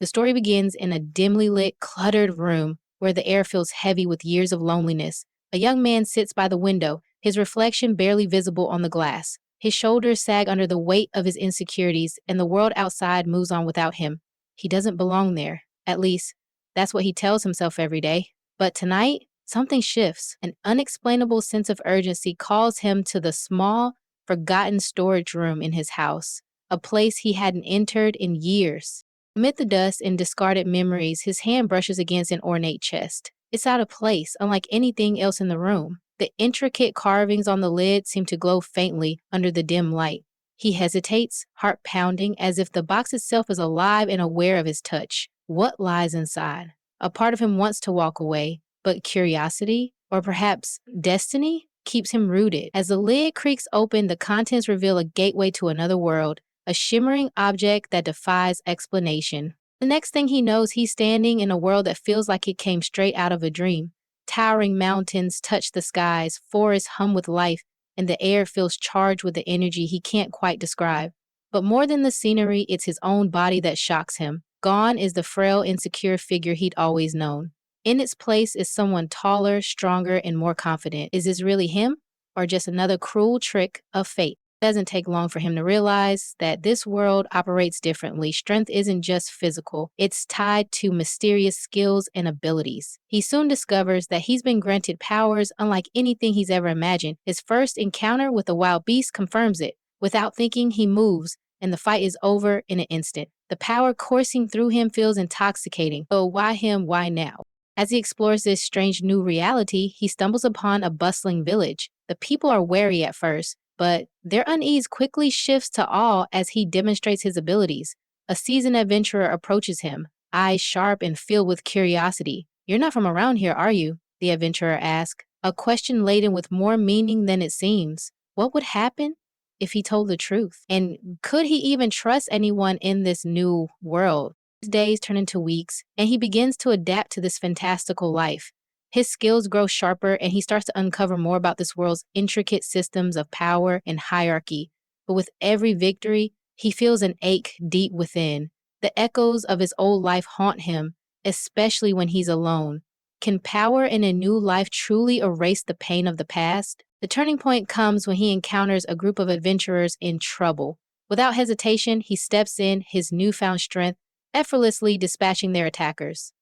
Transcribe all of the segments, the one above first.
The story begins in a dimly lit, cluttered room where the air feels heavy with years of loneliness. A young man sits by the window, his reflection barely visible on the glass. His shoulders sag under the weight of his insecurities, and the world outside moves on without him. He doesn't belong there. At least, that's what he tells himself every day. But tonight, something shifts. An unexplainable sense of urgency calls him to the small, forgotten storage room in his house, a place he hadn't entered in years. Amid the dust and discarded memories, his hand brushes against an ornate chest. It's out of place, unlike anything else in the room. The intricate carvings on the lid seem to glow faintly under the dim light. He hesitates, heart pounding, as if the box itself is alive and aware of his touch. What lies inside? A part of him wants to walk away, but curiosity, or perhaps destiny, keeps him rooted. As the lid creaks open, the contents reveal a gateway to another world, a shimmering object that defies explanation. The next thing he knows, he's standing in a world that feels like it came straight out of a dream. Towering mountains touch the skies, forests hum with life, and the air feels charged with the energy he can't quite describe. But more than the scenery, it's his own body that shocks him. Gone is the frail, insecure figure he'd always known. In its place is someone taller, stronger, and more confident. Is this really him, or just another cruel trick of fate? It doesn't take long for him to realize that this world operates differently. Strength isn't just physical, it's tied to mysterious skills and abilities. He soon discovers that he's been granted powers unlike anything he's ever imagined. His first encounter with a wild beast confirms it. Without thinking, he moves, and the fight is over in an instant. The power coursing through him feels intoxicating. So why him, why now? As he explores this strange new reality, he stumbles upon a bustling village. The people are wary at first, but their unease quickly shifts to awe as he demonstrates his abilities. A seasoned adventurer approaches him, eyes sharp and filled with curiosity. "You're not from around here, are you?" the adventurer asks, a question laden with more meaning than it seems. What would happen if he told the truth? And could he even trust anyone in this new world? His days turn into weeks, and he begins to adapt to this fantastical life. His skills grow sharper, and he starts to uncover more about this world's intricate systems of power and hierarchy. But with every victory, he feels an ache deep within. The echoes of his old life haunt him, especially when he's alone. Can power in a new life truly erase the pain of the past? The turning point comes when he encounters a group of adventurers in trouble. Without hesitation, he steps in, his newfound strength effortlessly dispatching their attackers.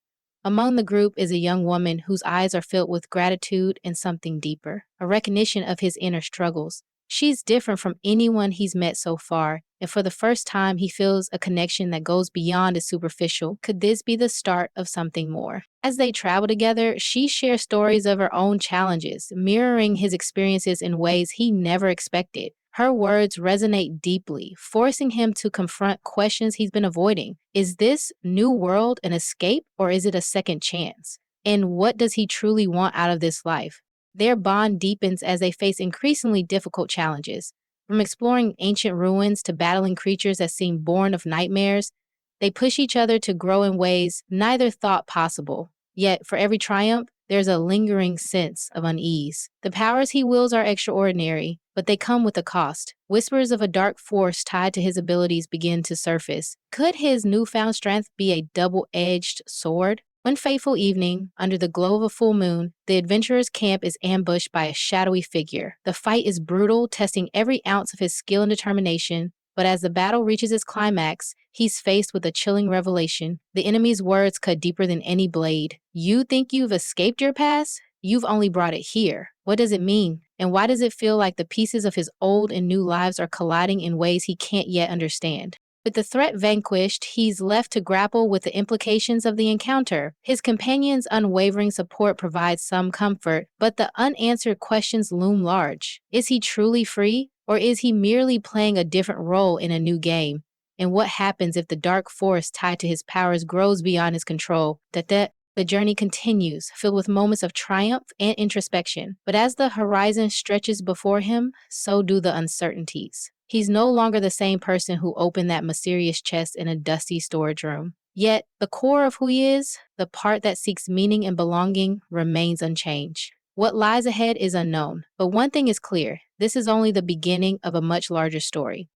Among the group is a young woman whose eyes are filled with gratitude and something deeper, a recognition of his inner struggles. She's different from anyone he's met so far, and for the first time, he feels a connection that goes beyond the superficial. Could this be the start of something more? As they travel together, she shares stories of her own challenges, mirroring his experiences in ways he never expected. Her words resonate deeply, forcing him to confront questions he's been avoiding. Is this new world an escape, or is it a second chance? And what does he truly want out of this life? Their bond deepens as they face increasingly difficult challenges. From exploring ancient ruins to battling creatures that seem born of nightmares, they push each other to grow in ways neither thought possible. Yet, for every triumph, there's a lingering sense of unease. The powers he wields are extraordinary, but they come with a cost. Whispers of a dark force tied to his abilities begin to surface. Could his newfound strength be a double-edged sword? One fateful evening, under the glow of a full moon, the adventurer's camp is ambushed by a shadowy figure. The fight is brutal, testing every ounce of his skill and determination, but as the battle reaches its climax, he's faced with a chilling revelation. The enemy's words cut deeper than any blade. You think you've escaped your past? You've only brought it here. What does it mean? And why does it feel like the pieces of his old and new lives are colliding in ways he can't yet understand? With the threat vanquished, he's left to grapple with the implications of the encounter. His companion's unwavering support provides some comfort, but the unanswered questions loom large. Is he truly free? Or is he merely playing a different role in a new game? And what happens if the dark force tied to his powers grows beyond his control? The journey continues, filled with moments of triumph and introspection. But as the horizon stretches before him, so do the uncertainties. He's no longer the same person who opened that mysterious chest in a dusty storage room. Yet, the core of who he is, the part that seeks meaning and belonging, remains unchanged. What lies ahead is unknown, but one thing is clear: this is only the beginning of a much larger story.